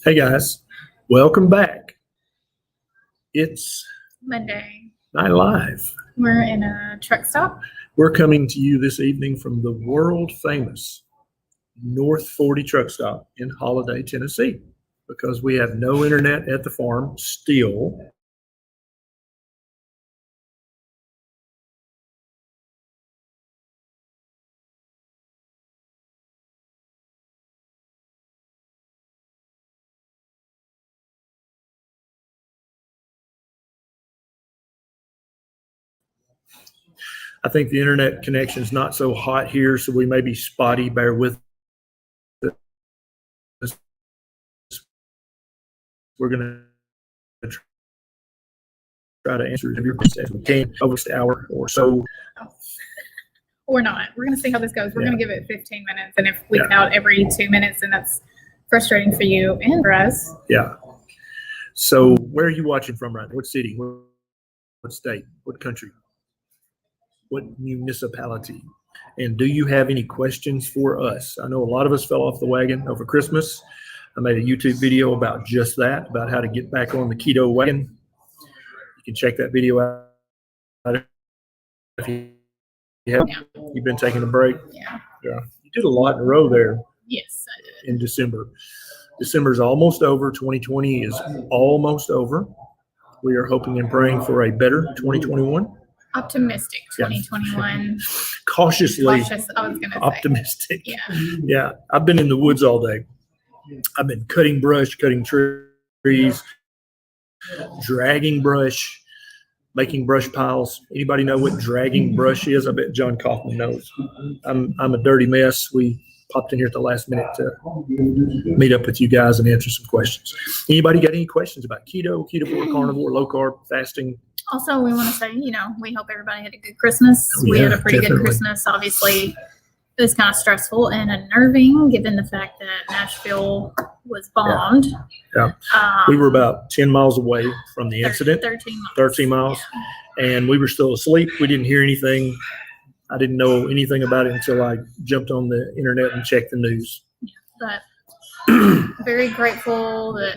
Hey guys, welcome back. It's Monday. Night Live. We're in a truck stop. We're coming to you this evening from the world famous North 40 truck stop in Holiday, Tennessee, because we have no internet at the farm still. I think the internet connection is not so hot here, so we may be spotty. Bear with us. We're going to try to answer every question we can over this hour or so. Or not. We're going to see how this goes. We're going to give it 15 minutes. And if we count every 2 minutes, then that's frustrating for you and for us. Yeah. So where are you watching from right now? What city? What state? What country? What municipality? And do you have any questions for us? I know a lot of us fell off the wagon over Christmas. I made a YouTube video about just that, about how to get back on the keto wagon. You can check that video out if you have. Yeah. You've been taking a break. Yeah. Yeah. You did a lot in a row there. Yes, I did. In December. December is almost over. 2020 is almost over. We are hoping and praying for a better 2021. Optimistic 2021. Cautiously Cautious, I was going to say. optimistic. Yeah. Yeah. I've been in the woods all day. I've been cutting brush, cutting trees, dragging brush, making brush piles. Anybody know what dragging brush is? I bet John Kaufman knows. I'm a dirty mess. We popped in here at the last minute to meet up with you guys and answer some questions. Anybody got any questions about keto, ketovore, carnivore, low carb, fasting? Also, we want to say, we hope everybody had a good Christmas. We had a pretty good Christmas. Obviously, it was kind of stressful and unnerving given the fact that Nashville was bombed. Yeah. We were about 10 miles away from the incident. 13 miles. 13 miles. Yeah. And we were still asleep. We didn't hear anything. I didn't know anything about it until I jumped on the internet and checked the news. But very grateful that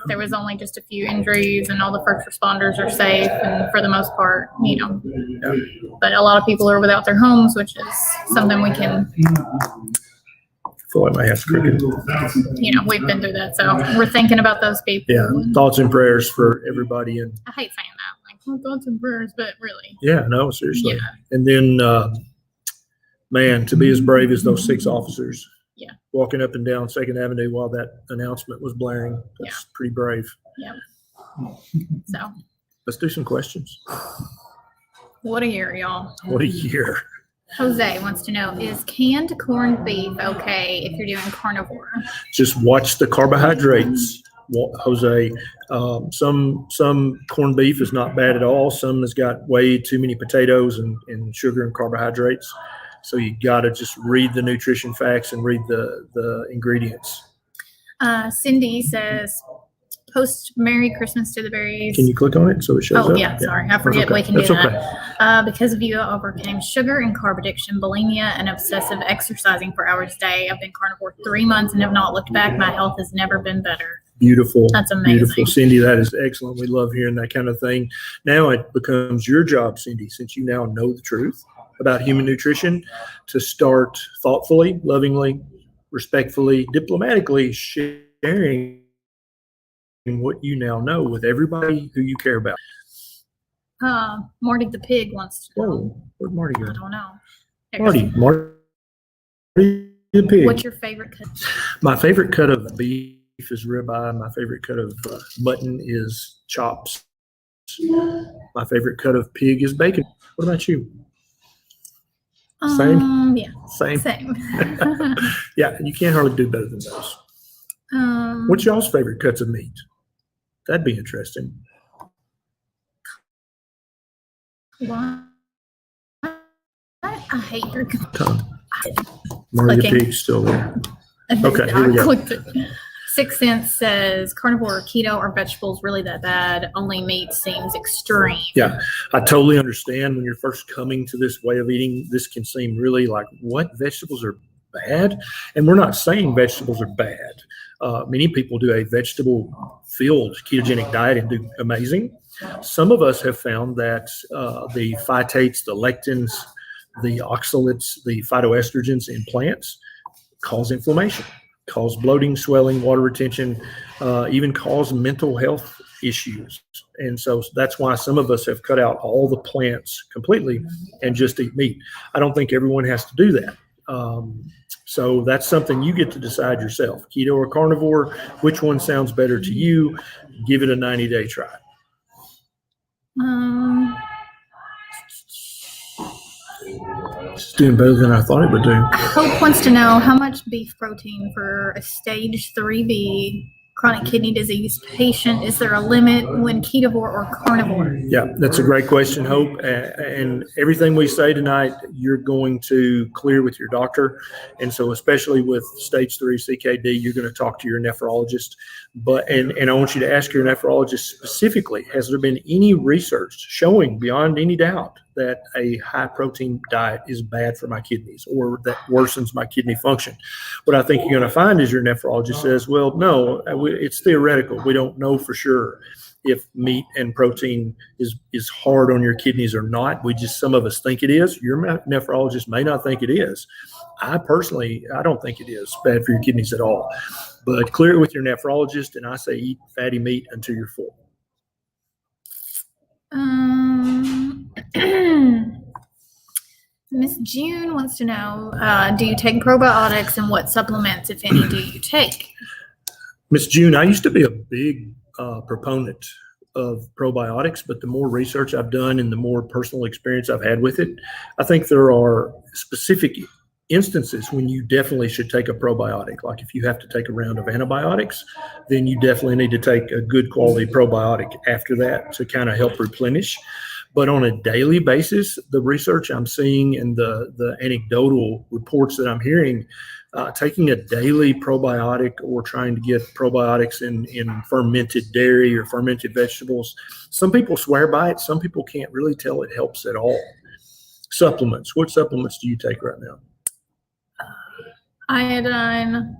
there was only just a few injuries and all the first responders are safe and for the most part, Yeah. But a lot of people are without their homes, which is something we can, I feel like my head's crooked. we've been through that. So we're thinking about those people. Yeah. Thoughts and prayers for everybody. And I hate saying that, like thoughts and prayers, but really. Yeah, no, seriously. Yeah. And then, man, to be as brave as those 6 officers. Yeah. Walking up and down 2nd Avenue while that announcement was blaring. That's pretty brave. Yeah. So. Let's do some questions. What a year, y'all. What a year. Jose wants to know, is canned corned beef okay if you're doing carnivore? Just watch the carbohydrates, Jose. Some corned beef is not bad at all. Some has got way too many potatoes and sugar and carbohydrates. So you got to just read the nutrition facts and read the ingredients. Cindy says, post Merry Christmas to the berries. Can you click on it so it shows up? Oh, yeah, sorry. I forget we can do That's that. Because of you, I overcame sugar and carb addiction, bulimia, and obsessive exercising for hours a day. I've been carnivore 3 months and have not looked back. My health has never been better. Beautiful. That's amazing. Beautiful. Cindy, that is excellent. We love hearing that kind of thing. Now it becomes your job, Cindy, since you now know the truth about human nutrition, to start thoughtfully, lovingly, respectfully, diplomatically sharing what you now know with everybody who you care about. Marty the pig wants to know. Whoa, where'd Marty go? I don't know. Marty the pig. What's your favorite cut? My favorite cut of beef is ribeye. My favorite cut of mutton is chops. My favorite cut of pig is bacon. What about you? Same? Yeah. Same. Yeah, you can't hardly do better than those. What's y'all's favorite cuts of meat? That'd be interesting. Why? I hate your Marty the pig's still there. Okay, here we go. Clicked it. Sixth Sense says carnivore or keto, are vegetables really that bad? Only meat seems extreme. Yeah, I totally understand when you're first coming to this way of eating, this can seem really like, what, vegetables are bad? And we're not saying vegetables are bad. Many people do a vegetable-filled ketogenic diet and do amazing. Some of us have found that the phytates, the lectins, the oxalates, the phytoestrogens in plants cause inflammation, cause bloating, swelling, water retention, even cause mental health issues. And so that's why some of us have cut out all the plants completely and just eat meat. I don't think everyone has to do that. So that's something you get to decide yourself. Keto or carnivore, which one sounds better to you? Give it a 90-day try. It's doing better than I thought it would do. Hope wants to know how much beef protein for a stage 3B chronic kidney disease patient. Is there a limit when ketovore or carnivore? Yeah, that's a great question, Hope. And everything we say tonight, you're going to clear with your doctor. And so especially with stage 3 CKD, you're going to talk to your nephrologist. And I want you to ask your nephrologist specifically, has there been any research showing beyond any doubt that a high protein diet is bad for my kidneys or that worsens my kidney function? What I think you're going to find is your nephrologist says, well, no, it's theoretical. We don't know for sure if meat and protein is hard on your kidneys or not. Some of us think it is. Your nephrologist may not think it is. I don't think it is bad for your kidneys at all. But clear it with your nephrologist, and I say eat fatty meat until you're full. Miss June wants to know, do you take probiotics, and what supplements, if any, do you take? Miss June, I used to be a big proponent of probiotics, but the more research I've done and the more personal experience I've had with it, I think there are specific instances when you definitely should take a probiotic. Like if you have to take a round of antibiotics, then you definitely need to take a good quality probiotic after that to kind of help replenish. But on a daily basis, the research I'm seeing and the anecdotal reports that I'm hearing, taking a daily probiotic or trying to get probiotics in fermented dairy or fermented vegetables, some people swear by it. Some people can't really tell it helps at all. Supplements. What supplements do you take right now? Iodine,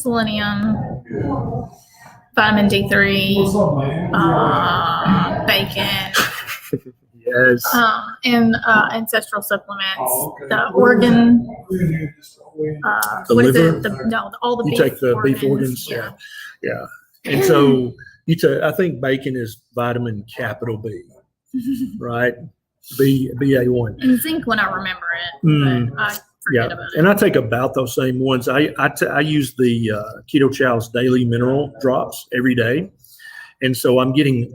selenium, vitamin D3, bacon. Yes. And ancestral supplements. The organ. The what is liver? it? All the you beef take the organs. beef organs. Yeah. Yeah. And so I think bacon is vitamin capital B, right? BA1. And zinc when I remember it. But I forget about it. And I take about those same ones. I use the Keto Chow's daily mineral drops every day. And so I'm getting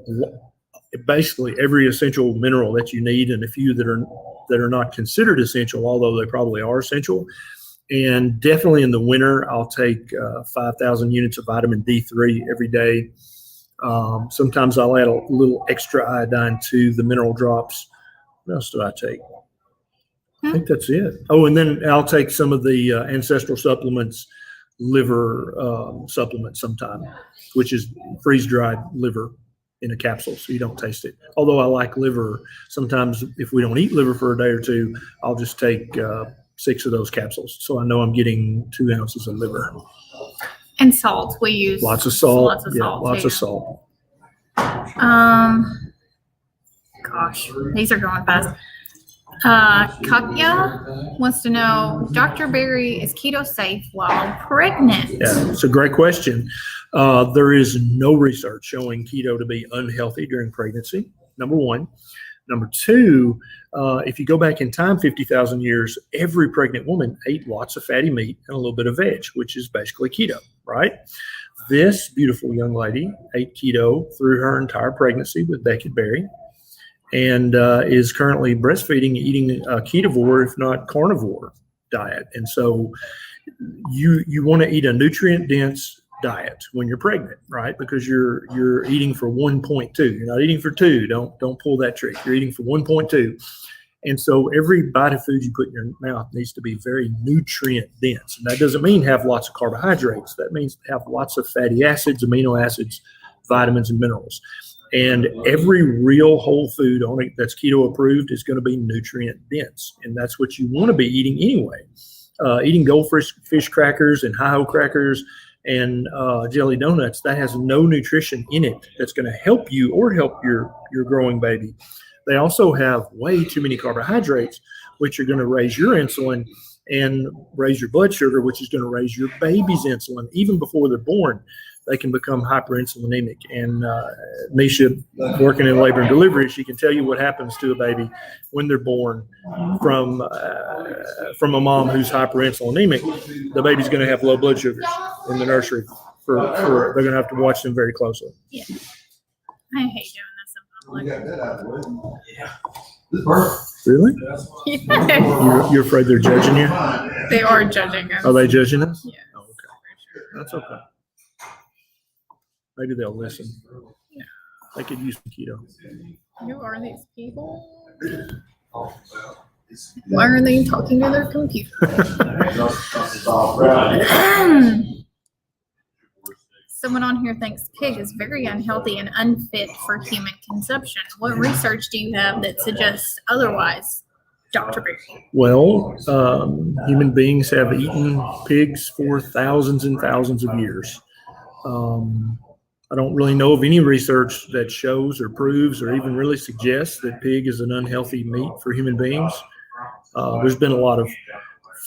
basically every essential mineral that you need, and a few that are not considered essential, although they probably are essential. And definitely in the winter, I'll take 5,000 units of vitamin D3 every day. Sometimes I'll add a little extra iodine to the mineral drops. What else do I take? I think that's it. Oh, and then I'll take some of the ancestral supplements, liver supplements sometime, which is freeze-dried liver in a capsule, so you don't taste it. Although I like liver, sometimes if we don't eat liver for a day or two, I'll just take 6 of those capsules. So I know I'm getting 2 ounces of liver. And salt. We use lots of salt. Lots of salt. Lots of salt. Gosh, these are going fast. Katya wants to know, Dr. Berry, is keto safe while pregnant? Yeah, it's a great question. There is no research showing keto to be unhealthy during pregnancy, number one. Number two, if you go back in time 50,000 years, every pregnant woman ate lots of fatty meat and a little bit of veg, which is basically keto, right? This beautiful young lady ate keto through her entire pregnancy with Becky Berry, and is currently breastfeeding, eating a ketovore, if not carnivore diet. And so you want to eat a nutrient-dense diet when you're pregnant, right? Because you're eating for 1.2. You're not eating for 2. Don't pull that trick. You're eating for 1.2. And so every bite of food you put in your mouth needs to be very nutrient dense. And that doesn't mean have lots of carbohydrates. That means have lots of fatty acids, amino acids, vitamins, and minerals. And every real whole food on it that's keto approved is going to be nutrient dense. And that's what you want to be eating anyway. Eating goldfish crackers and hi-ho crackers and jelly donuts, that has no nutrition in it that's going to help you or help your growing baby. They also have way too many carbohydrates, which are going to raise your insulin and raise your blood sugar, which is going to raise your baby's insulin. Even before they're born, they can become hyperinsulinemic. And Neisha, working in labor and delivery, she can tell you what happens to a baby when they're born from a mom who's hyperinsulinemic. The baby's going to have low blood sugars in the nursery. They're going to have to watch them very closely. Yeah, I hate doing this in public. Really? Yeah. You're afraid they're judging you? They are judging us. Are they judging us? Yeah. Oh, okay. That's okay. Maybe they'll listen. Yeah. They could use keto. Who are these people? Why are they talking to their computer? Someone on here thinks pig is very unhealthy and unfit for human consumption. What research do you have that suggests otherwise, Dr. Berry? Well, human beings have eaten pigs for thousands and thousands of years. I don't really know of any research that shows or proves or even really suggests that pig is an unhealthy meat for human beings. There's been a lot of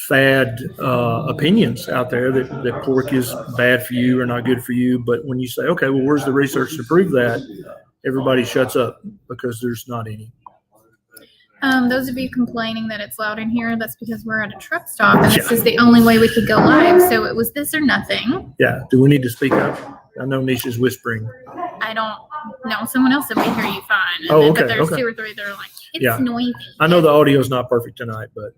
fad opinions out there that pork is bad for you or not good for you. But when you say, okay, well, where's the research to prove that? Everybody shuts up because there's not any. Those of you complaining that it's loud in here, that's because we're at a truck stop and this is the only way we could go live. So it was this or nothing. Yeah. Do we need to speak up? I know Neisha's whispering. I don't know. Someone else said we hear you fine. And Oh, but okay. there's Okay. two or three that are like, it's Yeah. noisy. I know the audio's not perfect tonight, but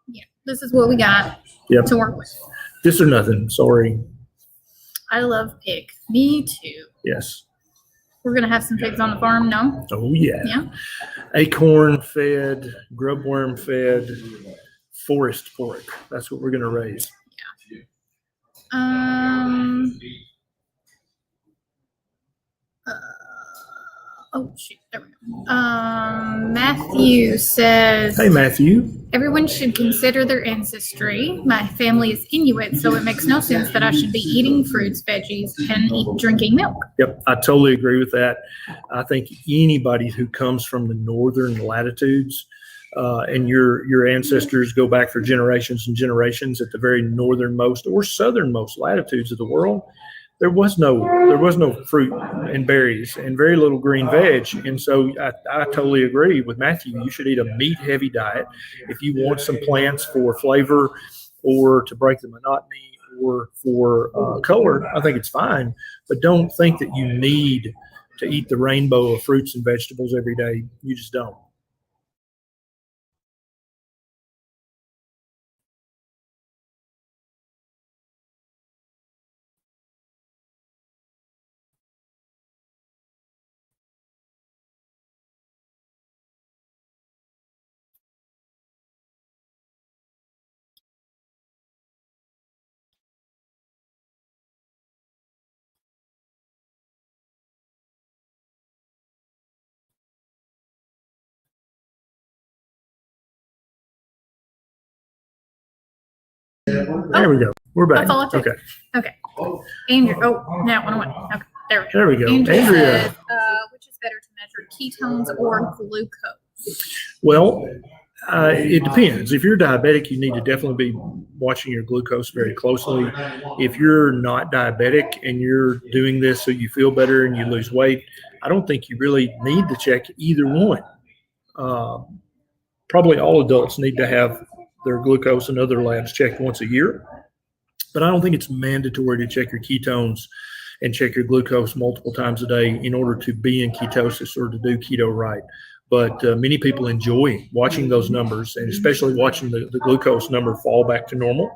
Yeah, this is what we got Yep. to work with. this or nothing. Sorry. I love pig. Me too. Yes. We're going to have some pigs on the farm, no? Oh, yeah. Yeah. Acorn fed, grubworm fed, forest pork. That's what we're going to raise. Oh, shoot. There we go. Matthew says, Hey, Matthew. everyone should consider their ancestry. My family is Inuit, so it makes no sense that I should be eating fruits, veggies, and drinking milk. Yep, I totally agree with that. I think anybody who comes from the northern latitudes and your ancestors go back for generations and generations at the very northernmost or southernmost latitudes of the world, there was no fruit and berries and very little green veg. And so I totally agree with Matthew. You should eat a meat-heavy diet. If you want some plants for flavor or to break the monotony or for color, I think it's fine. But don't think that you need to eat the rainbow of fruits and vegetables every day. You just don't. There we go. We're back. That's all it took. Okay. Andrew, now one went. Okay, there we go. There we go. Andrea Andrea. says, which is better to measure, ketones or glucose? Well, it depends. If you're diabetic, you need to definitely be watching your glucose very closely. If you're not diabetic and you're doing this so you feel better and you lose weight, I don't think you really need to check either one. Probably all adults need to have their glucose and other labs checked once a year, but I don't think it's mandatory to check your ketones and check your glucose multiple times a day in order to be in ketosis or to do keto right. But many people enjoy watching those numbers and especially watching the glucose number fall back to normal.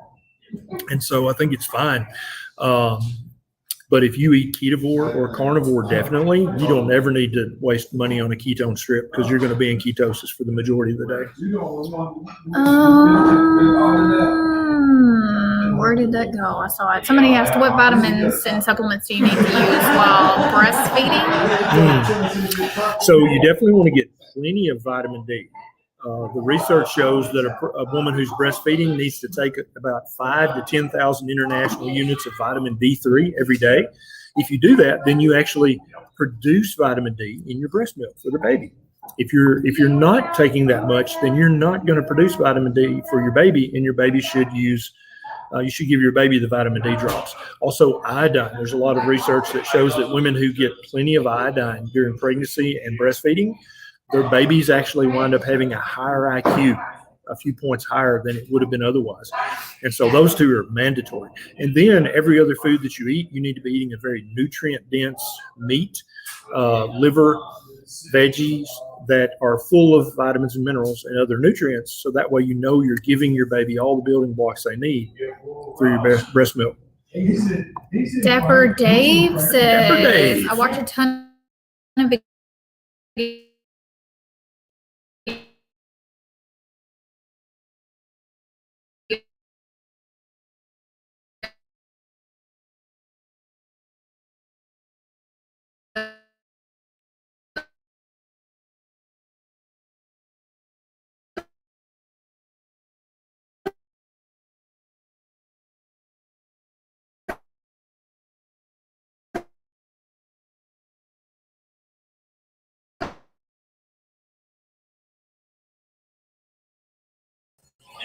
And so I think it's fine. But But if you eat ketovore or carnivore, definitely, you don't ever need to waste money on a ketone strip because you're going to be in ketosis for the majority of the day. Where did that go? I saw it. Somebody asked, what vitamins and supplements do you need to use while breastfeeding? So you definitely want to get plenty of vitamin D. The research shows that a woman who's breastfeeding needs to take about 5,000 to 10,000 international units of vitamin D3 every day. If you do that, then you actually produce vitamin D in your breast milk for the baby. If you're not taking that much, then you're not going to produce vitamin D for your baby, and your baby should use. You should give your baby the vitamin D drops. Also, iodine. There's a lot of research that shows that women who get plenty of iodine during pregnancy and breastfeeding, their babies actually wind up having a higher IQ, a few points higher than it would have been otherwise. And so those two are mandatory. And then every other food that you eat, you need to be eating a very nutrient-dense meat, liver, veggies that are full of vitamins and minerals and other nutrients. So that way you know you're giving your baby all the building blocks they need through your breast milk. Dapper Dave says, Dapper Dave. I watch a ton of videos.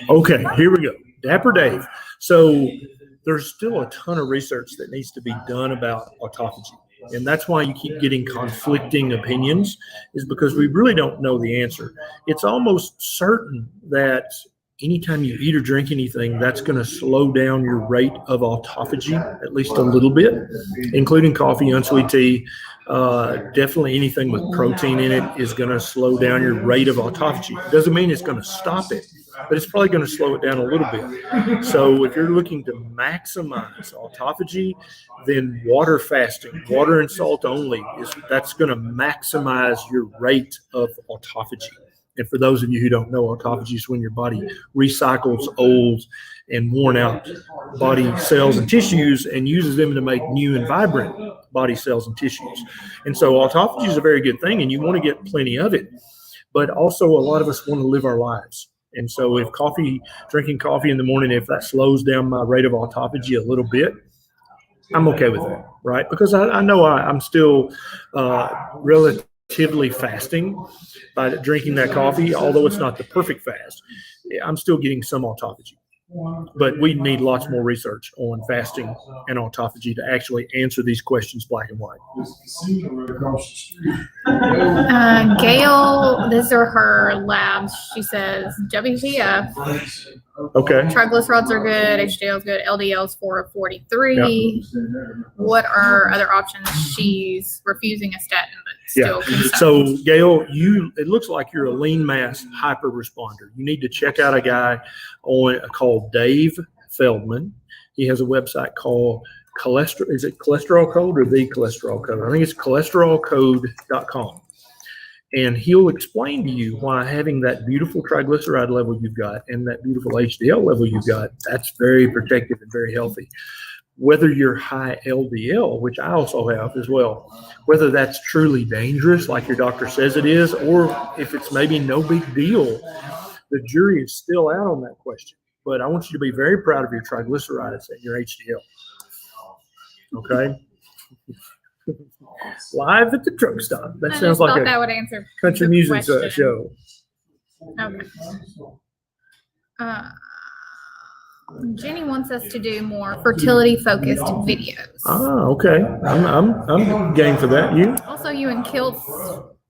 Okay, here we go. Dapper Dave. So there's still a ton of research that needs to be done about autophagy. And that's why you keep getting conflicting opinions, is because we really don't know the answer. It's almost certain that anytime you eat or drink anything, that's going to slow down your rate of autophagy at least a little bit, including coffee, unsweet tea. Definitely anything with protein in it is going to slow down your rate of autophagy. It doesn't mean it's going to stop it, but it's probably going to slow it down a little bit. So if you're looking to maximize autophagy, then water fasting, water and salt only, that's going to maximize your rate of autophagy. And for those of you who don't know, autophagy is when your body recycles old and worn out body cells and tissues and uses them to make new and vibrant body cells and tissues. And so autophagy is a very good thing, and you want to get plenty of it. But also a lot of us want to live our lives. And so if drinking coffee in the morning, if that slows down my rate of autophagy a little bit, I'm okay with that, right? Because I know I'm still relatively fasting by drinking that coffee, although it's not the perfect fast. I'm still getting some autophagy. But we need lots more research on fasting and autophagy to actually answer these questions black and white. Gail, these are her labs. She says WTF. Okay. Triglycerides are good. HDL is good. LDL is 443. Yep. What are other options? She's refusing a statin, but still concerned. So Gail, it looks like you're a lean mass hyper responder. You need to check out a guy called Dave Feldman. He has a website called Is it Cholesterol Code or The Cholesterol Code? I think it's cholesterolcode.com. And he'll explain to you why having that beautiful triglyceride level you've got and that beautiful HDL level you've got, that's very protective and very healthy. Whether you're high LDL, which I also have as well, whether that's truly dangerous like your doctor says it is, or if it's maybe no big deal, the jury is still out on that question. But I want you to be very proud of your triglycerides and your HDL. Okay? Live at the truck stop. That sounds like that would answer country music show. Okay. Jenny wants us to do more fertility-focused videos. Okay. I'm game for that. You? Also, you and Kilts.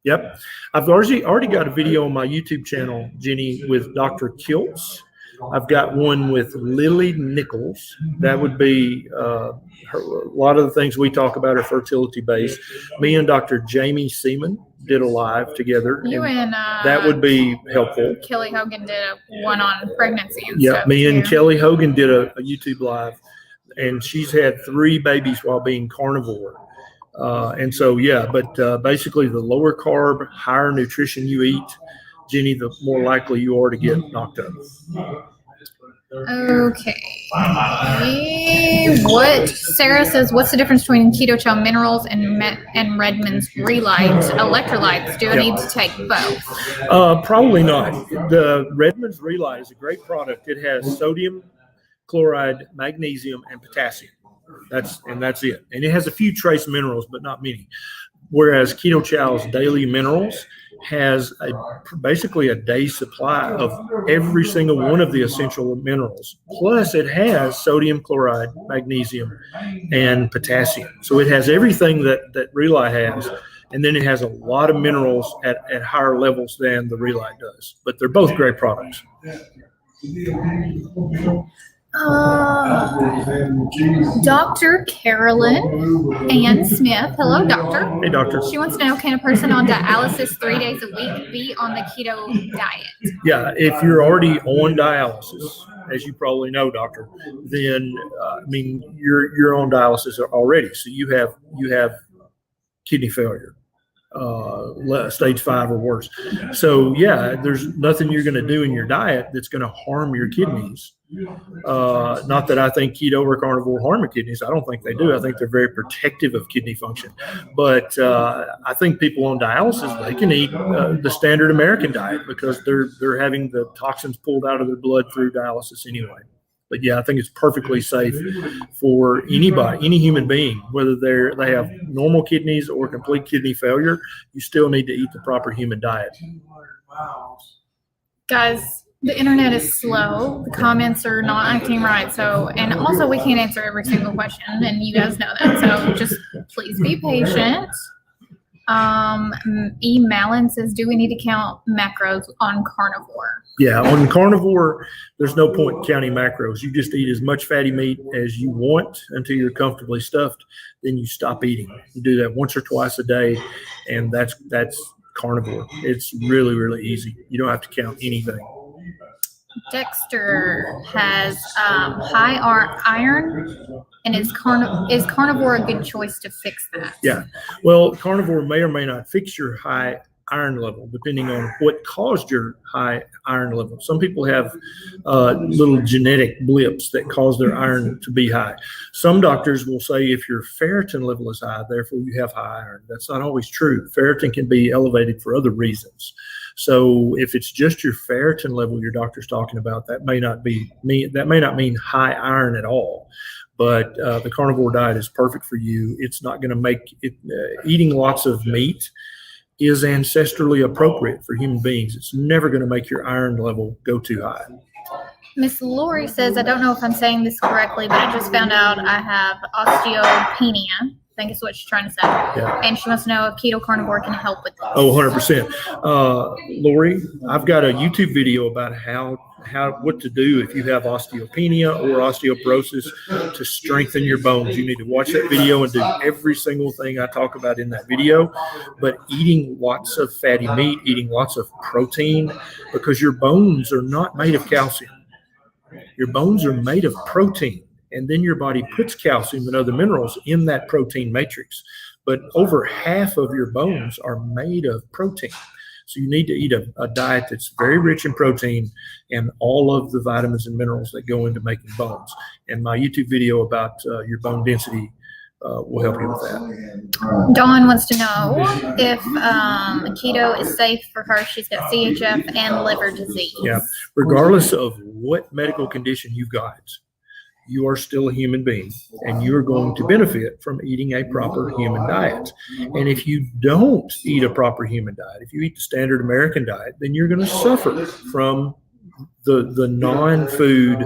Yep. I've already got a video on my YouTube channel, Jenny, with Dr. Kilts. I've got one with Lily Nichols. That would be a lot of the things we talk about are fertility based. Me and Dr. Jamie Seaman did a live together. You and that would be helpful. Kelly Hogan did one on pregnancy and stuff. Yeah, me and Kelly Hogan did a YouTube live. and she's had 3 babies while being carnivore. And so, yeah, but basically the lower carb, higher nutrition you eat, Jenny, the more likely you are to get knocked up. Okay. What Sarah says? What's the difference between Keto Chow minerals and Redmonds Re-Lyte electrolytes? Do I need to take both? Probably not. The Redmonds Re-Lyte is a great product. It has sodium, chloride, magnesium, and potassium. That's it. And it has a few trace minerals, but not many. Whereas Keto Chow's daily minerals has basically a day supply of every single one of the essential minerals. Plus, it has sodium, chloride, magnesium, and potassium. So it has everything that Re-Lyte has. And then it has a lot of minerals at higher levels than the Re-Lyte does. But they're both great products. Dr. Carolyn Ann Smith. Hello, doctor. Hey, doctor. She wants to know, can a person on dialysis 3 days a week be on the keto diet? Yeah, if you're already on dialysis, as you probably know, doctor, then you're on dialysis already. So you have kidney failure, stage 5 or worse. So yeah, there's nothing you're going to do in your diet that's going to harm your kidneys. Not that I think keto or carnivore harm your kidneys. I don't think they do. I think they're very protective of kidney function. But I think people on dialysis, they can eat the standard American diet because they're having the toxins pulled out of their blood through dialysis anyway. But yeah, I think it's perfectly safe for anybody, any human being, whether they have normal kidneys or complete kidney failure. You still need to eat the proper human diet. Guys, the internet is slow. The comments are not acting right. So, and also we can't answer every single question, and you guys know that. So just please be patient. E. Mallon says, do we need to count macros on carnivore? Yeah, on carnivore, there's no point counting macros. You just eat as much fatty meat as you want until you're comfortably stuffed. Then you stop eating. You do that once or twice a day, and that's carnivore. It's really, really easy. You don't have to count anything. Dexter has high iron, and is carnivore a good choice to fix that? Yeah. Well, carnivore may or may not fix your high iron level, depending on what caused your high iron level. Some people have little genetic blips that cause their iron to be high. Some doctors will say if your ferritin level is high, therefore you have high iron. That's not always true. Ferritin can be elevated for other reasons. So if it's just your ferritin level your doctor's talking about, that may not mean high iron at all. But the carnivore diet is perfect for you. It's not going to make it. Eating lots of meat is ancestrally appropriate for human beings. It's never going to make your iron level go too high. Miss Lori says, I don't know if I'm saying this correctly, but I just found out I have osteopenia. I think is what she's trying to say. Yeah. And she wants to know if keto carnivore can help with this. Oh, 100%. Lori, I've got a YouTube video about what to do if you have osteopenia or osteoporosis to strengthen your bones. You need to watch that video and do every single thing I talk about in that video. But eating lots of fatty meat, eating lots of protein, because your bones are not made of calcium. Your bones are made of protein. And then your body puts calcium and other minerals in that protein matrix. But over half of your bones are made of protein. So you need to eat a diet that's very rich in protein and all of the vitamins and minerals that go into making bones. And my YouTube video about your bone density will help you with that. Dawn wants to know if keto is safe for her. She's got CHF and liver disease. Yeah, regardless of what medical condition you've got, you are still a human being, and you are going to benefit from eating a proper human diet. And if you don't eat a proper human diet, if you eat the standard American diet, then you're going to suffer from the non-food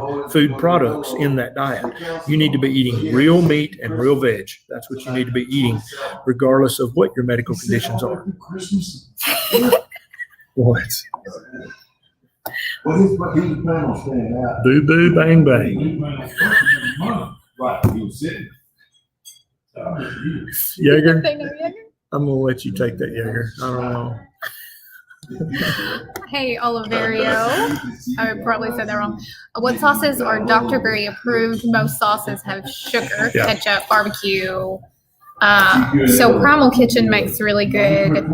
products in that diet. You need to be eating real meat and real veg. That's what you need to be eating, regardless of what your medical conditions are. What? Well, his plan on staying out. Boo boo bang bang. Right, he was sitting. Jaeger, I'm gonna let you take that, Jaeger. I don't know. Hey, Oliverio. I probably said that wrong. What sauces are Dr. Berry approved? Most sauces have sugar, Yeah. ketchup, barbecue. So Primal Kitchen makes really good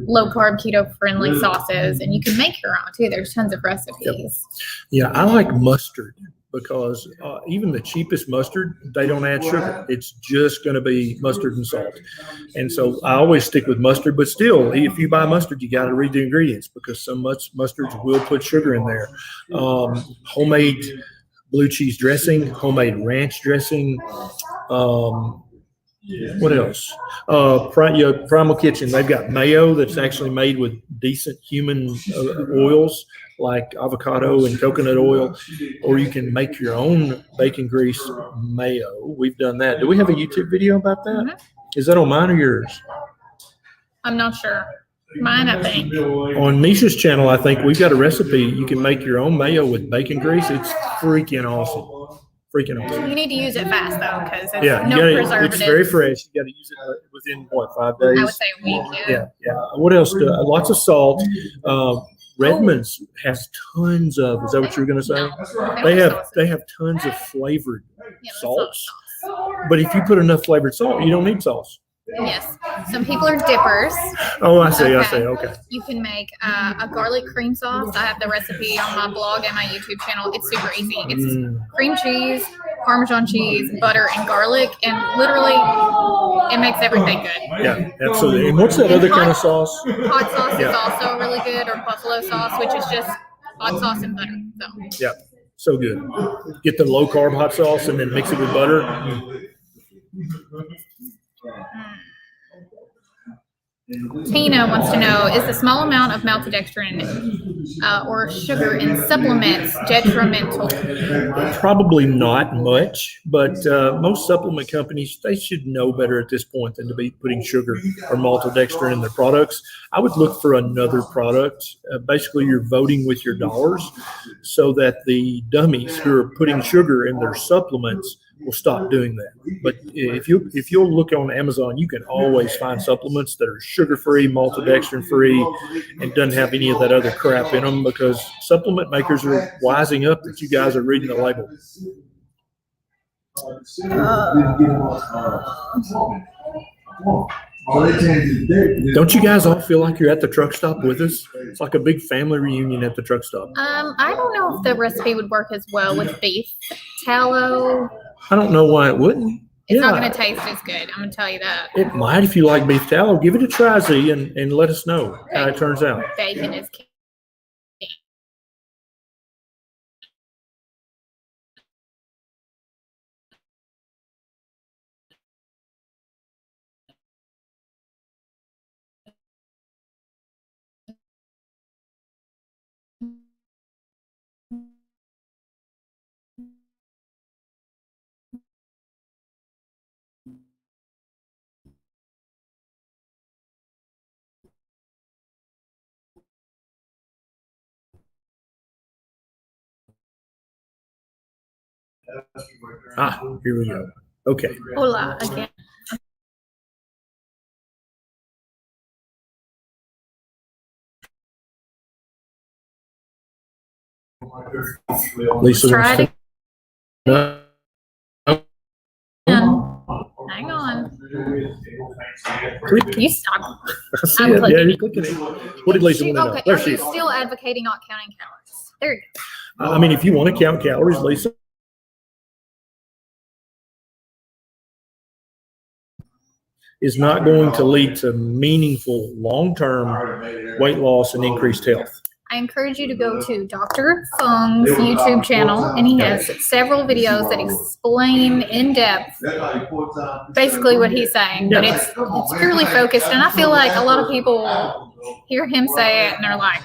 low carb keto friendly sauces, and you can make your own too. There's tons of recipes. Yeah, I like mustard because even the cheapest mustard, they don't add sugar. It's just going to be mustard and salt. And so I always stick with mustard, but still, if you buy mustard, you got to read the ingredients because some mustards will put sugar in there. Homemade blue cheese dressing, homemade ranch dressing. What else? Primal Kitchen. They've got mayo that's actually made with decent human oils like avocado and coconut oil, or you can make your own bacon grease mayo. We've done that. Do we have a YouTube video about that? Mm-hmm. Is that on mine or yours? I'm not sure. Mine, I think. On Neisha's channel, I think we've got a recipe. You can make your own mayo with bacon grease. It's freaking awesome. Freaking awesome. You need to use it fast though, because it's Yeah, no preservatives. it's very fresh. You got to use it within 5 days? I would say a week. Yeah. What else? Lots of salt. Redmonds has tons of. Is that what you were going to say? They have tons of flavored salts. But if you put enough flavored salt, you don't need sauce. Yes. Some people are dippers. Oh, I see. Okay. You can make a garlic cream sauce. I have the recipe on my blog and my YouTube channel. It's super easy. It's cream cheese, Parmesan cheese, butter, and garlic. And literally, it makes everything good. Yeah, absolutely. And what's that other kind of sauce? Hot sauce is also really good, or buffalo sauce, which is just hot sauce and butter. So. Yeah, so good. Get the low carb hot sauce and then mix it with butter. Tina wants to know, is the small amount of maltodextrin or sugar in supplements detrimental? Probably not much, but most supplement companies, they should know better at this point than to be putting sugar or maltodextrin in their products. I would look for another product. Basically, you're voting with your dollars so that the dummies who are putting sugar in their supplements will stop doing that. But if you'll look on Amazon, you can always find supplements that are sugar-free, maltodextrin-free, and doesn't have any of that other crap in them because supplement makers are wising up that you guys are reading the label. Don't you guys all feel like you're at the truck stop with us? It's like a big family reunion at the truck stop. I don't know if the recipe would work as well with beef tallow. I don't know why it wouldn't. It's not going to taste as good. I'm going to tell you that. It might if you like beef tallow. Give it a try, Z, and let us know how it turns out. Bacon is king. Here we go. Okay. Hola again. Lisa Try wants it to Hang on. click. You stop. I see I'm it. Yeah, clicking. you're clicking it. What did Lisa want to know? Okay, There are she you is. still advocating not counting calories? There you go. I mean, if you want to count calories, Lisa, is not going to lead to meaningful long-term weight loss and increased health. I encourage you to go to Dr. Fung's YouTube channel, and he has several videos that explain in depth basically what he's saying, but it's purely focused. And I feel like a lot of people hear him say it and they're like,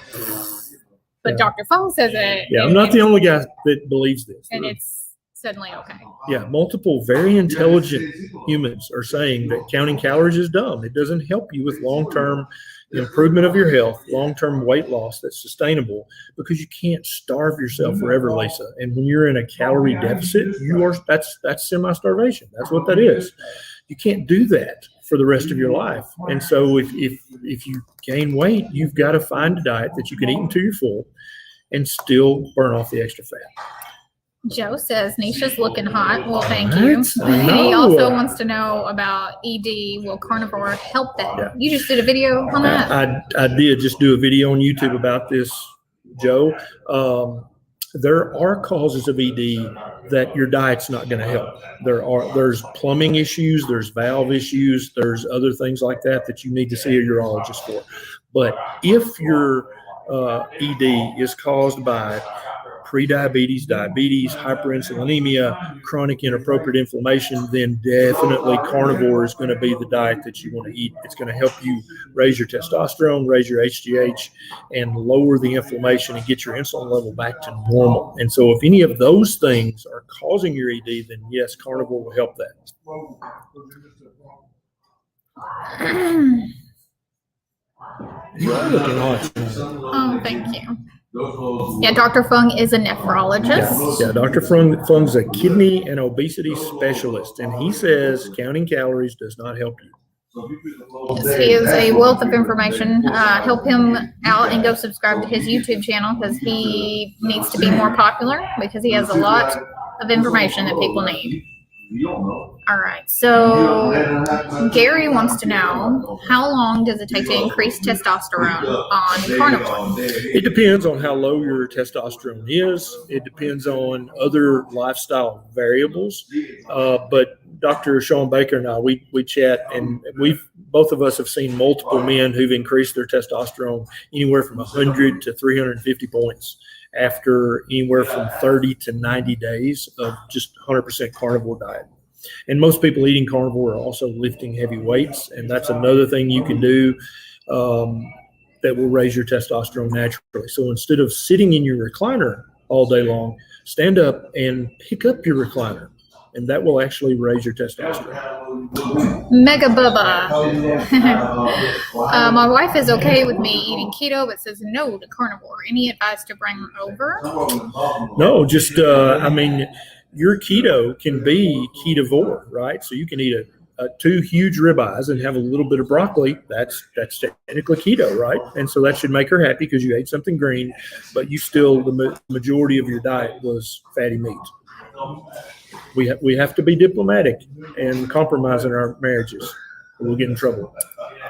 but Dr. Fung says it. Yeah, I'm not the only guy that believes this. And it's suddenly okay. Yeah, multiple very intelligent humans are saying that counting calories is dumb. It doesn't help you with long-term improvement of your health, long-term weight loss that's sustainable, because you can't starve yourself forever, Lisa. And when you're in a calorie deficit, that's semi-starvation. That's what that is. You can't do that for the rest of your life. And so if you gain weight, you've got to find a diet that you can eat until you're full and still burn off the extra fat. Joe says Neisha's looking hot. Well, thank What? you. I He know. also wants to know about ED. Will carnivore help that? Yeah. You just did a video on that. I did just do a video on YouTube about this, Joe. There are causes of ED that your diet's not going to help. There's plumbing issues, there's valve issues, there's other things like that you need to see a urologist for. But if your ED is caused by prediabetes, diabetes, hyperinsulinemia, chronic inappropriate inflammation, then definitely carnivore is going to be the diet that you want to eat. It's going to help you raise your testosterone, raise your HGH, and lower the inflammation and get your insulin level back to normal. And so if any of those things are causing your ED, then yes, carnivore will help that. You're looking hot. Oh, thank you. Yeah, Dr. Fung is a nephrologist. Yeah, Dr. Fung's a kidney and obesity specialist, and he says counting calories does not help you. Yes, he is a wealth of information. Help him out and go subscribe to his YouTube channel because he needs to be more popular because he has a lot of information that people need. All right, so Gary wants to know, how long does it take to increase testosterone on carnivore? It depends on how low your testosterone is. It depends on other lifestyle variables. But Dr. Sean Baker and I, we chat, and both of us have seen multiple men who've increased their testosterone anywhere from 100 to 350 points after anywhere from 30 to 90 days of just 100% carnivore diet. And most people eating carnivore are also lifting heavy weights, and that's another thing you can do that will raise your testosterone naturally. So instead of sitting in your recliner all day long, stand up and pick up your recliner, and that will actually raise your testosterone. Mega Bubba. My wife is okay with me eating keto, but says no to carnivore. Any advice to bring her over? No, just, your keto can be ketovore, right? So you can eat a 2 huge ribeyes and have a little bit of broccoli. That's technically keto, right? And so that should make her happy because you ate something green, but you still, the majority of your diet was fatty meat. We have to be diplomatic and compromise in our marriages, or we'll get in trouble.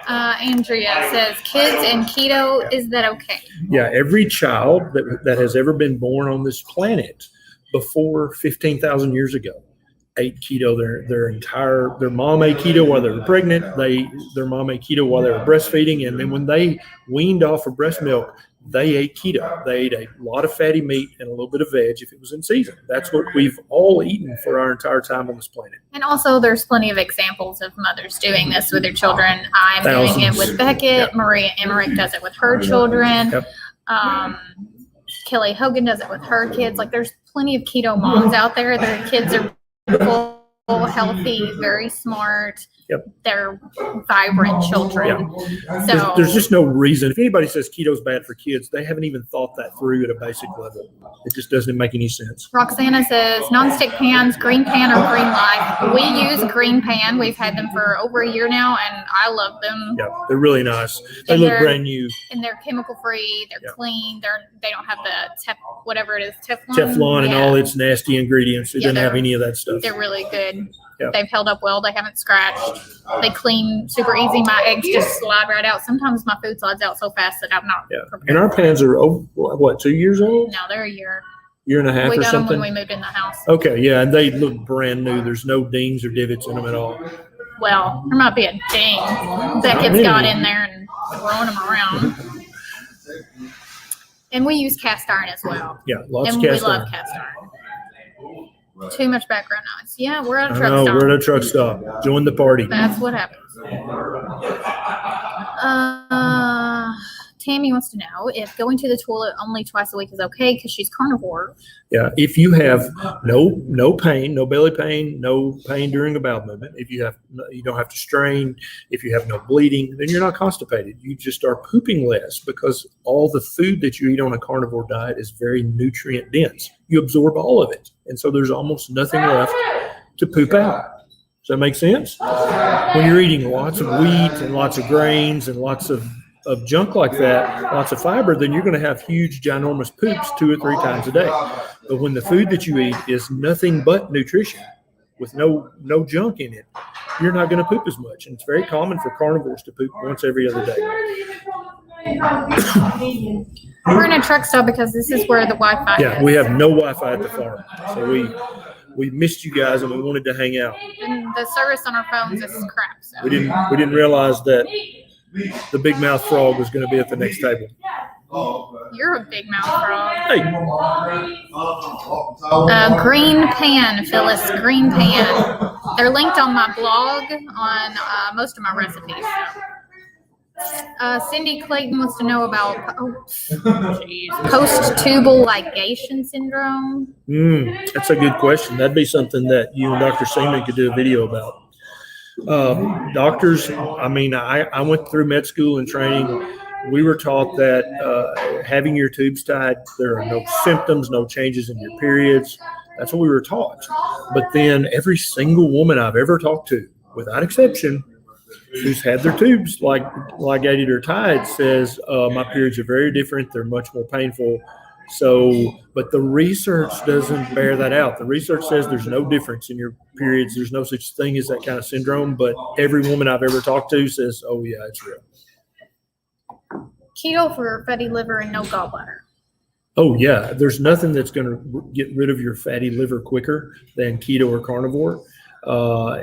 Andrea says, kids and keto, is that okay? Yeah, every child that has ever been born on this planet before 15,000 years ago ate keto. Their mom ate keto while they were pregnant. Their mom ate keto while they were breastfeeding, and then when they weaned off of breast milk, they ate keto. They ate a lot of fatty meat and a little bit of veg if it was in season. That's what we've all eaten for our entire time on this planet. And also, there's plenty of examples of mothers doing this with their children. I'm doing it with Beckett. Yep. Maria Emmerich does it with her children. Yep. Kelly Hogan does it with her kids. Like, there's plenty of keto moms out there. Their kids are beautiful, healthy, very smart. Yep. They're vibrant children. So There's just no reason. If anybody says keto's bad for kids, they haven't even thought that through at a basic level. It just doesn't make any sense. Roxana says, nonstick pans, green pan or green light. We use green pan. We've had them for over a year now, and I love them. Yeah, they're really nice. They And look they're- brand new. And they're chemical free. They're Yep. clean. They don't have the whatever it is, Teflon. Teflon and Yeah. all its nasty ingredients. It Yeah, doesn't have they're- any of that stuff. They're really good. Yep. They've held up well. They haven't scratched. They clean super easy. My eggs just slide right out. Sometimes my food slides out so fast that I'm not Yeah. prepared. And our pans are, what, 2 years old? No, they're a year. Year and a half We or got them something? when we moved in the house. Okay, yeah, and they look brand new. There's no dings or divots in them at all. Well, there might be a ding. Beckett's got in there and throwing them around. And we use cast iron as well. Yeah, lots And of we cast love iron. cast iron. Too much background noise. Yeah, we're at a I truck know, stop. we're at a truck stop. Join the party. That's what happens. Tammy wants to know if going to the toilet only twice a week is okay because she's carnivore. Yeah, if you have no pain, no belly pain, no pain during a bowel movement, if you don't have to strain, if you have no bleeding, then you're not constipated. You just are pooping less because all the food that you eat on a carnivore diet is very nutrient dense. You absorb all of it, and so there's almost nothing left to poop out. Does that make sense? When you're eating lots of wheat and lots of grains and lots of junk like that, lots of fiber, then you're going to have huge, ginormous poops 2 or 3 times a day. But when the food that you eat is nothing but nutrition with no junk in it, you're not going to poop as much. And it's very common for carnivores to poop once every other day. We're in a truck stop because this is where the Wi-Fi is. Yeah, we have no Wi-Fi at the farm. So we missed you guys and we wanted to hang out. And the service on our phones is crap. So. We didn't realize that the big mouth frog was going to be at the next table. You're a big mouth frog. Hey. Green pan, Phyllis, green pan. They're linked on my blog on most of my recipes. Cindy Clayton wants to know about post-tubal ligation syndrome. That's a good question. That'd be something that you and Dr. Seaman could do a video about. Doctors, I mean, I went through med school and training. We were taught that having your tubes tied, there are no symptoms, no changes in your periods. That's what we were taught. But then every single woman I've ever talked to, without exception, who's had their tubes ligated or tied says, my periods are very different. They're much more painful. So, but the research doesn't bear that out. The research says there's no difference in your periods. There's no such thing as that kind of syndrome. But every woman I've ever talked to says, oh, yeah, it's real. Keto for fatty liver and no gallbladder. Oh, yeah. There's nothing that's going to get rid of your fatty liver quicker than keto or carnivore.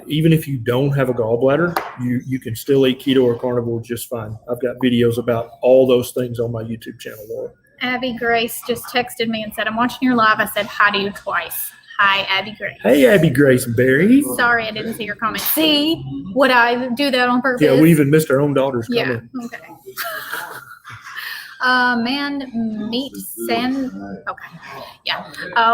Even if you don't have a gallbladder, you can still eat keto or carnivore just fine. I've got videos about all those things on my YouTube channel, Laura. Abby Grace just texted me and said, I'm watching your live. I said hi to you twice. Hi, Abby Grace. Hey, Abby Grace Berry. Sorry, I didn't see your comment. See, would I do that on purpose? Yeah, we even missed our own daughter's comment. Yeah, okay. Meat sand. Okay. Yeah.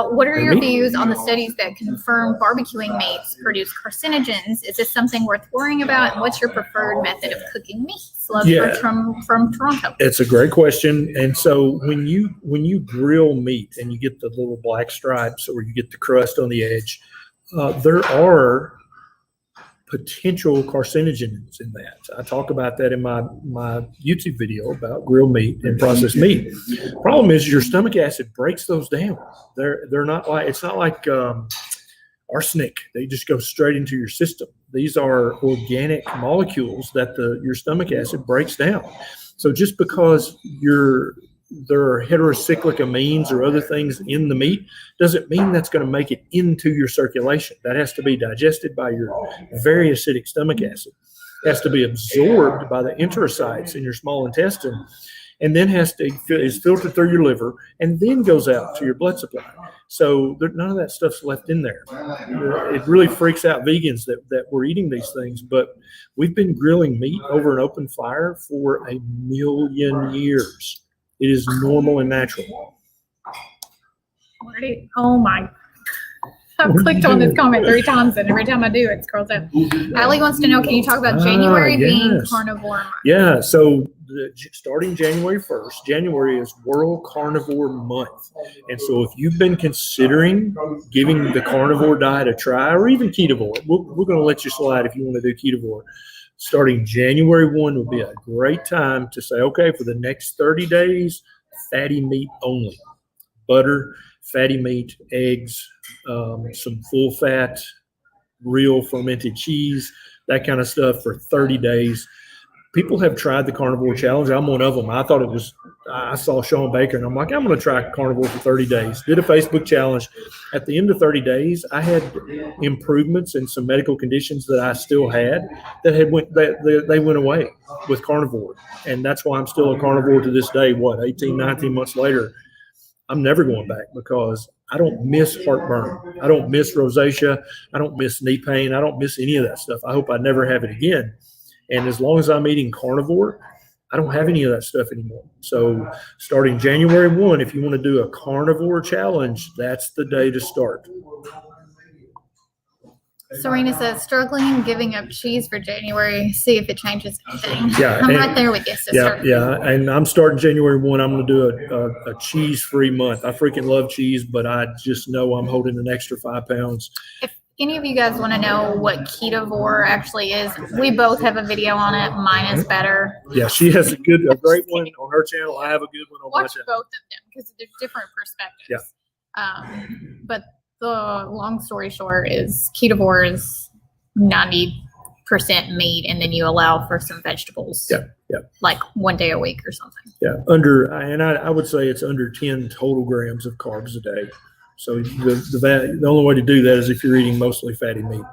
What are your views on the studies that confirm barbecuing meats produce carcinogens? Is this something worth worrying about? And what's your preferred method of cooking meats? Love from Toronto. It's a great question. And so when you grill meat and you get the little black stripes or you get the crust on the edge, there are potential carcinogens in that. I talk about that in my YouTube video about grilled meat and processed meat. Problem is your stomach acid breaks those down. They're not like, it's not like arsenic. They just go straight into your system. These are organic molecules that your stomach acid breaks down. So just because there are heterocyclic amines or other things in the meat doesn't mean that's going to make it into your circulation. That has to be digested by your very acidic stomach acid. It has to be absorbed by the enterocytes in your small intestine, and then is filtered through your liver and then goes out to your blood supply. So none of that stuff's left in there. It really freaks out vegans that we're eating these things, but we've been grilling meat over an open fire for 1,000,000 years. It is normal and natural. Oh my. I've clicked on this comment 3 times, and every time I do, it scrolls up. Allie wants to know, can you talk about January being carnivore month? Yeah, so starting January 1st, January is World Carnivore Month. And so if you've been considering giving the carnivore diet a try, or even ketovore, we're going to let you slide if you want to do ketovore. Starting January 1 would be a great time to say, okay, for the next 30 days, fatty meat only. Butter, fatty meat, eggs, some full fat, real fermented cheese, that kind of stuff for 30 days. People have tried the carnivore challenge. I'm one of them. I saw Sean Baker and I'm like, I'm going to try carnivore for 30 days. Did a Facebook challenge. At the end of 30 days, I had improvements in some medical conditions that I still had they went away with carnivore. And that's why I'm still a carnivore to this day. 18, 19 months later, I'm never going back because I don't miss heartburn. I don't miss rosacea. I don't miss knee pain. I don't miss any of that stuff. I hope I never have it again. And as long as I'm eating carnivore, I don't have any of that stuff anymore. So starting January 1, if you want to do a carnivore challenge, that's the day to start. Serena says, struggling and giving up cheese for January. See if it changes anything. Yeah, I'm right there with you, sister. Yeah. And I'm starting January 1. I'm going to do a cheese-free month. I freaking love cheese, but I just know I'm holding an extra 5 pounds. any of you guys want to know what Ketovore actually is, we both have a video on it. Mine is better. Yeah, she has a great one on her channel. I have a good one on my Watch channel. both of them because they're different perspectives. But the long story short is Ketovore is 90% meat, and then you allow for some vegetables. Yeah. Like 1 day a week or something. Yeah, I would say it's under 10 total grams of carbs a day. So the only way to do that is if you're eating mostly fatty meat.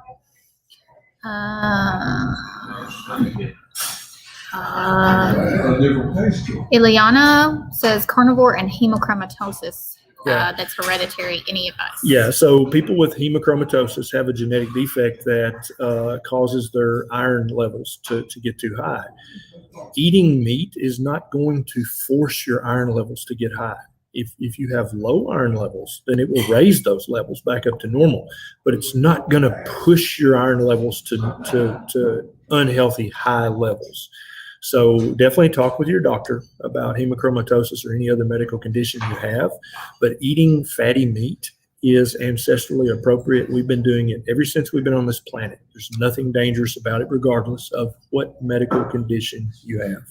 Ileana says carnivore and hemochromatosis. Yeah. That's hereditary. Any advice? Yeah, so people with hemochromatosis have a genetic defect that causes their iron levels to get too high. Eating meat is not going to force your iron levels to get high. If you have low iron levels, then it will raise those levels back up to normal, but it's not going to push your iron levels to unhealthy high levels. So definitely talk with your doctor about hemochromatosis or any other medical condition you have, but eating fatty meat is ancestrally appropriate. We've been doing it ever since we've been on this planet. There's nothing dangerous about it, regardless of what medical condition you have.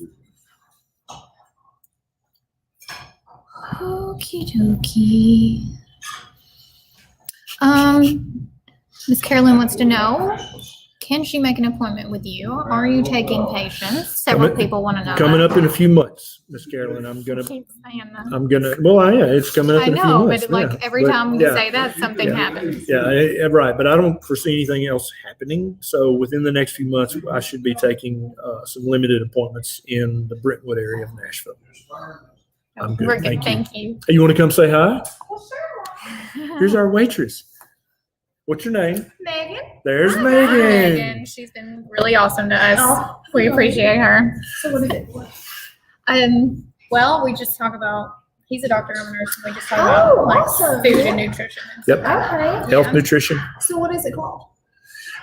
Okie dokie. Miss Carolyn wants to know, can she make an appointment with you? Are you taking patients? Several people want to know. Coming that. up in a few months, Miss Carolyn. I'm gonna. Keep saying that. It's coming up I in a few know, months. but like yeah. every But, time you yeah. say that, something happens. Yeah, right. But I don't foresee anything else happening. So within the next few months, I should be taking some limited appointments in the Brentwood area of Nashville. I'm good. We're good. Thank you. Hey, you want to come say hi? Well, sure. Here's our waitress. What's your name? Megan. There's Hi, Megan. Megan. She's been really awesome to us. We appreciate her. So what is it? Well, we just talk about. He's a doctor, I'm a nurse, and we just talk about like awesome. food and nutrition. And Yep. stuff. Okay. Health Yeah. nutrition. So what is it called?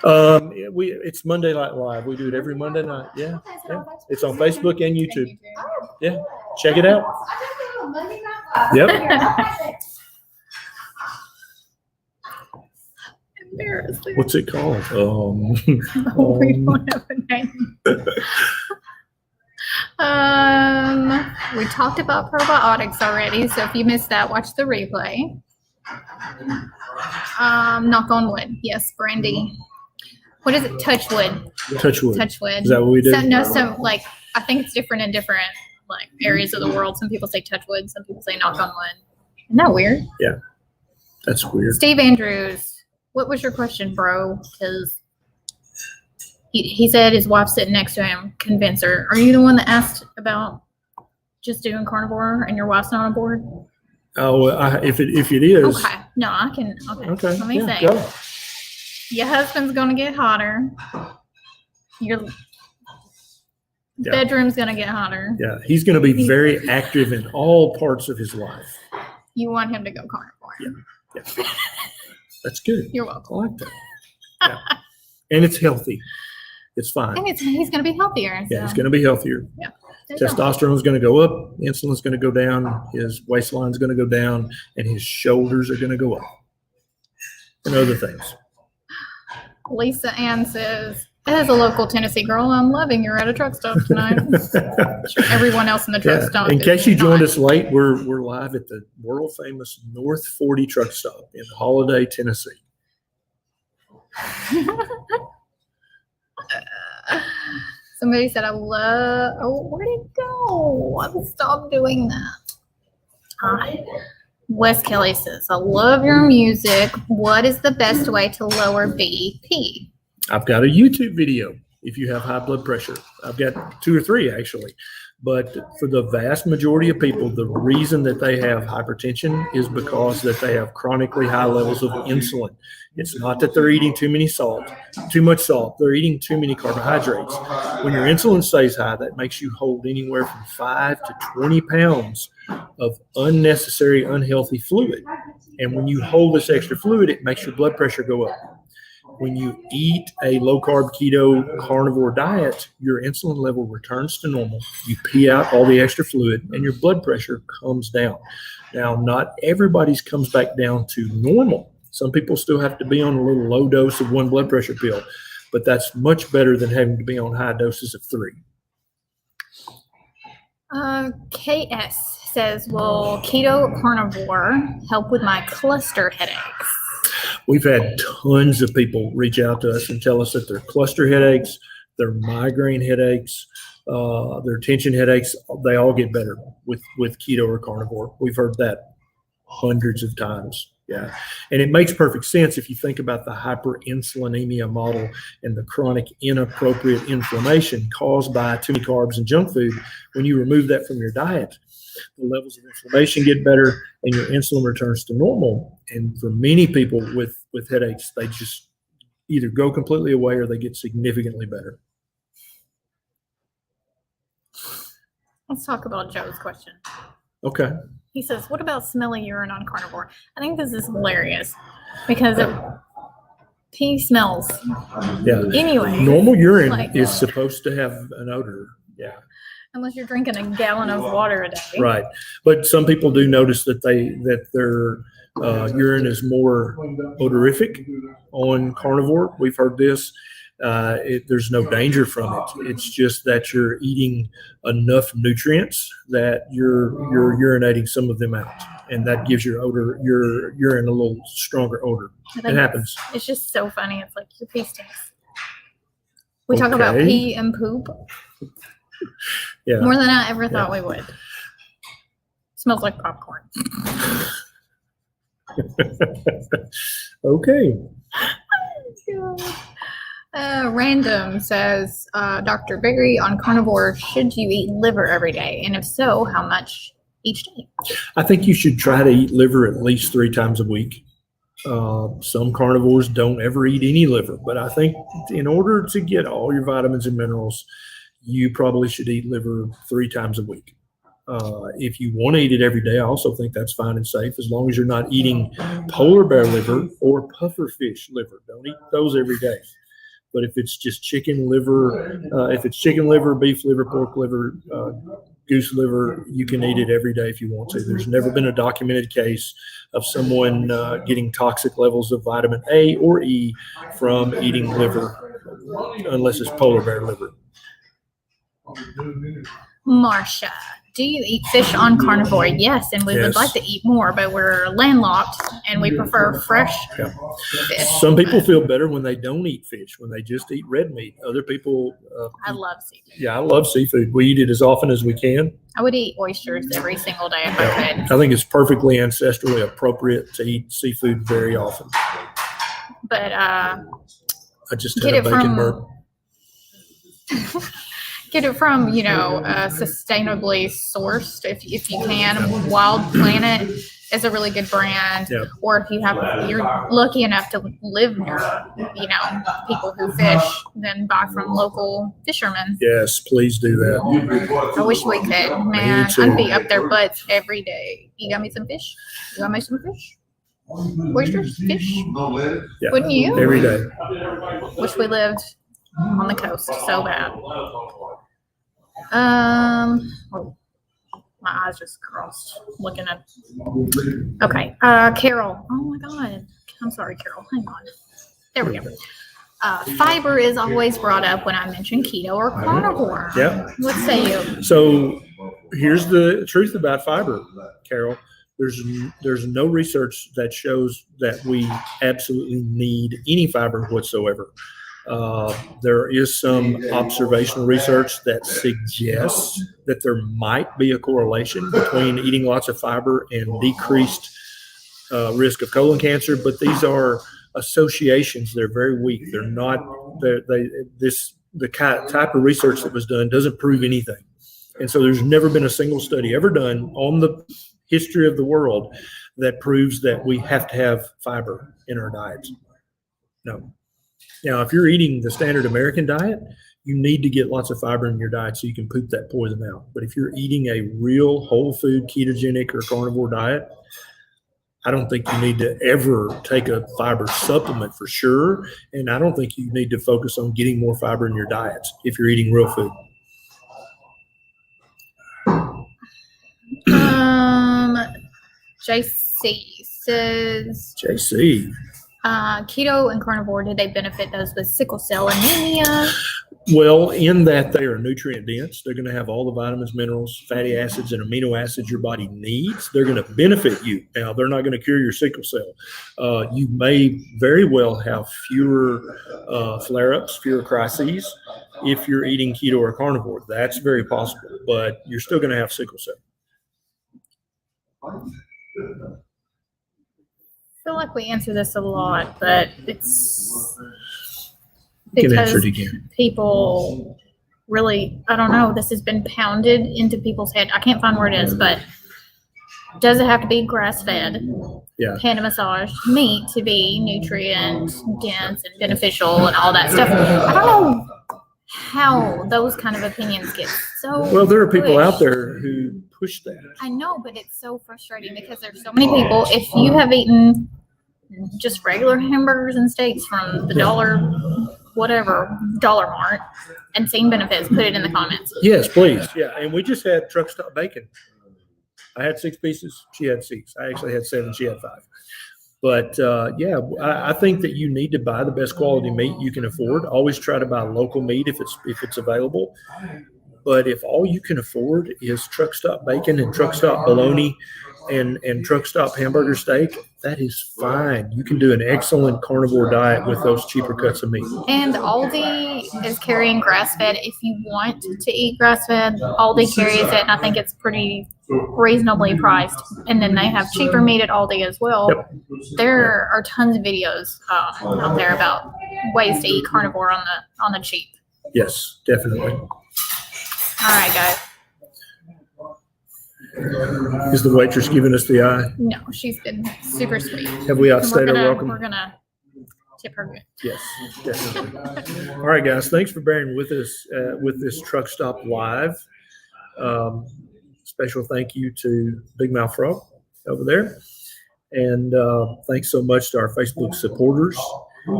It's Monday Night Live. We do it every Monday night. Yeah. Okay, so Yeah. on Facebook. It's on Facebook and Thank YouTube. you, too. Oh, Yeah. cool. Check it out. I just went on Monday Night Live. Yep. Okay. Embarrassing. What's it called? We don't have a name. We talked about probiotics already, so if you missed that, watch the replay. Knock on wood. Yes, Brandy. What is it? Touchwood. Touchwood. Touchwood. Is that what we do? Like I think it's different in different like areas of the world. Some people say touchwood, some people say knock on wood. Isn't that weird? That's weird. Steve Andrews, what was your question, bro? Because he said his wife's sitting next to him. Convince her. Are you the one that asked about just doing carnivore and your wife's not on board? Oh, if it is. Okay. No, I can. Okay. Okay. Let me yeah, say. go. Your husband's gonna get hotter. Your Yeah. bedroom's gonna get hotter. Yeah, he's going to be very active in all parts of his life. You want him to go carnivore. Yeah. That's good. You're I welcome. like that. Yeah. And it's healthy. It's fine. And he's gonna be healthier. Yeah, he's going to be healthier. There's no- Testosterone's going to go up, insulin's going to go down, his waistline's going to go down, and his shoulders are going to go up. And other things. Lisa Ann says, as a local Tennessee girl, I'm loving you're at a truck stop tonight. I'm sure everyone else in the truck stop. In is case you joined not. us late, we're live at the world famous North 40 truck stop in Holiday, Tennessee. Somebody said, where'd it go? I stopped doing that. Wes Kelly says, I love your music. What is the best way to lower BP? I've got a YouTube video if you have high blood pressure. I've got 2 or 3 actually. But for the vast majority of people, the reason that they have hypertension is because that they have chronically high levels of insulin. It's not that they're eating too much salt. They're eating too many carbohydrates. When your insulin stays high, that makes you hold anywhere from 5 to 20 pounds of unnecessary, unhealthy fluid. And when you hold this extra fluid, it makes your blood pressure go up. When you eat a low-carb keto carnivore diet, your insulin level returns to normal. You pee out all the extra fluid, and your blood pressure comes down. Now, not everybody's comes back down to normal. Some people still have to be on a little low dose of one blood pressure pill, but that's much better than having to be on high doses of 3. KS says, will keto or carnivore help with my cluster headaches? We've had tons of people reach out to us and tell us that their cluster headaches, their migraine headaches, their tension headaches, they all get better with keto or carnivore. We've heard that hundreds of times. Yeah. And it makes perfect sense if you think about the hyperinsulinemia model and the chronic inappropriate inflammation caused by too many carbs and junk food. When you remove that from your diet, the levels of inflammation get better and your insulin returns to normal. And for many people with headaches, they just either go completely away or they get significantly better. Let's talk about Joe's question. Okay. He says, what about smelly urine on carnivore? I think this is hilarious because he smells. Yeah. Anyway. Normal urine Like- is supposed to have an odor. Yeah. Unless you're drinking a gallon of water a day. Right. But some people do notice that their urine is more odorific on carnivore. We've heard this. There's no danger from it. It's just that you're eating enough nutrients that you're urinating some of them out, and that gives your urine a little stronger odor. It happens. It's just so funny. It's like your pee stinks. We talk about Okay. pee and poop Yeah. more than I ever thought we would. Smells like popcorn. Okay. Random says, Dr. Biggery, on carnivore, should you eat liver every day? And if so, how much each day? I think you should try to eat liver at least 3 times a week. Some carnivores don't ever eat any liver, but I think in order to get all your vitamins and minerals, you probably should eat liver 3 times a week. If you want to eat it every day, I also think that's fine and safe as long as you're not eating polar bear liver or puffer fish liver. Don't eat those every day. But if it's just chicken liver, beef liver, pork liver, goose liver, you can eat it every day if you want to. There's never been a documented case of someone getting toxic levels of vitamin A or E from eating liver, unless it's polar bear liver. Marsha, do you eat fish on carnivore? Yes, and we would Yes. like to eat more, but we're landlocked and we prefer fresh Yeah. fish. Some people feel better when they don't eat fish, when they just eat red meat. Other people, I love seafood. yeah, I love seafood. We eat it as often as we can. I would eat oysters every single day if I could. I think it's perfectly ancestrally appropriate to eat seafood very often. But I just Get had a it bacon from- burp. get it from, sustainably sourced if you can. Wild Planet is a really good brand. Yeah. Or if you're lucky enough to live near, people who fish, then buy from local fishermen. Yes, please do that. I wish we could, man. too. I'd be up their butts every day. You got me some fish? You got me some fish? Oysters? Fish? Yeah. Wouldn't you? Every day. Wish we lived on the coast so bad. My eyes just crossed looking at. Okay, Carol. Oh my God. I'm sorry, Carol. Hang on. There we go. Fiber is always brought up when I mention keto or carnivore. Yeah. What say you? So here's the truth about fiber, Carol. There's no research that shows that we absolutely need any fiber whatsoever. There is some observational research that suggests that there might be a correlation between eating lots of fiber and decreased risk of colon cancer, but these are associations. They're very weak. They're not. The type of research that was done doesn't prove anything, and so there's never been a single study ever done on the history of the world that proves that we have to have fiber in our diets. No. Now, if you're eating the standard American diet, you need to get lots of fiber in your diet so you can poop that poison out. But if you're eating a real whole food ketogenic or carnivore diet, I don't think you need to ever take a fiber supplement for sure. And I don't think you need to focus on getting more fiber in your diets if you're eating real food. JC says JC. keto and carnivore, did they benefit those with sickle cell anemia? Well, in that they are nutrient dense, they're going to have all the vitamins, minerals, fatty acids, and amino acids your body needs. They're going to benefit you. Now, they're not going to cure your sickle cell. You may very well have fewer flare-ups, fewer crises if you're eating keto or carnivore. That's very possible, but you're still going to have sickle cell. I feel like we answer this a lot, but it's You can answer because it again. people really, I don't know, this has been pounded into people's head. I can't find where it is, but does it have to be grass-fed, Yeah. hand massaged meat to be nutrient dense and beneficial and all that stuff? I don't know how those kind of opinions get so Well, there are people out pushed. there who push that. I know, but it's so frustrating because there's so many people. If you have eaten just regular hamburgers and steaks from the dollar mart and seen benefits, put it in the comments. Yes, please. Yeah, and we just had truck stop bacon. I had 6 pieces. She had 6. I actually had 7. She had 5. But yeah, I think that you need to buy the best quality meat you can afford. Always try to buy local meat if it's available. But if all you can afford is truck stop bacon and truck stop bologna and truck stop hamburger steak, that is fine. You can do an excellent carnivore diet with those cheaper cuts of meat. And Aldi is carrying grass-fed. If you want to eat grass-fed, Aldi carries it, and I think it's pretty reasonably priced. And then they have cheaper meat at Aldi as well. Yep. There are tons of videos out there about ways to eat carnivore on the cheap. Yes, definitely. All right, guys. Is the waitress giving us the eye? No, she's been super sweet. Have we We're outstayed our gonna, welcome? we're gonna tip her good. Yes, definitely. All right, guys. Thanks for bearing with us with this Truck Stop Live. Special thank you to Big Mouth Frog over there. And thanks so much to our Facebook supporters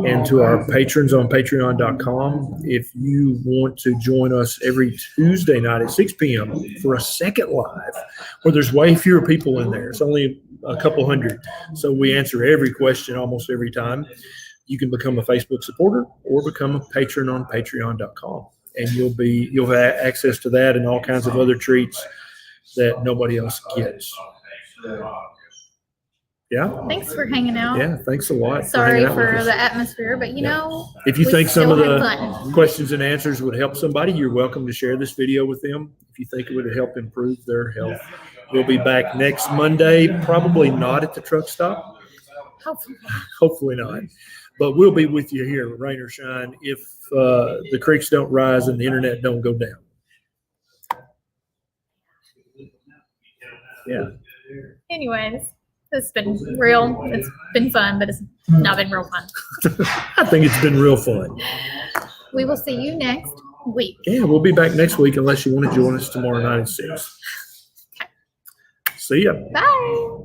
and to our patrons on patreon.com. If you want to join us every Tuesday night at 6 p.m. for a second live, where there's way fewer people in there. It's only a couple hundred. So we answer every question almost every time. You can become a Facebook supporter or become a patron on patreon.com. And you'll have access to that and all kinds of other treats that nobody else gets. Yeah. Thanks for hanging out. Yeah. Thanks a lot. Sorry hanging out with for us. the atmosphere, but you know, If you we think some still of had the fun. questions and answers would help somebody, you're welcome to share this video with them. If you think it would help improve their health, we'll be back next Monday. Probably not at the truck stop. Hopefully. Hopefully not. But we'll be with you here, rain or shine, if the creeks don't rise and the internet don't go down. Yeah. Anyways, it's been real. It's been fun, but it's not been real fun. I think it's been real fun. We will see you next week. Yeah, we'll be back next week unless you want to join us tomorrow night at 6. See ya. Bye.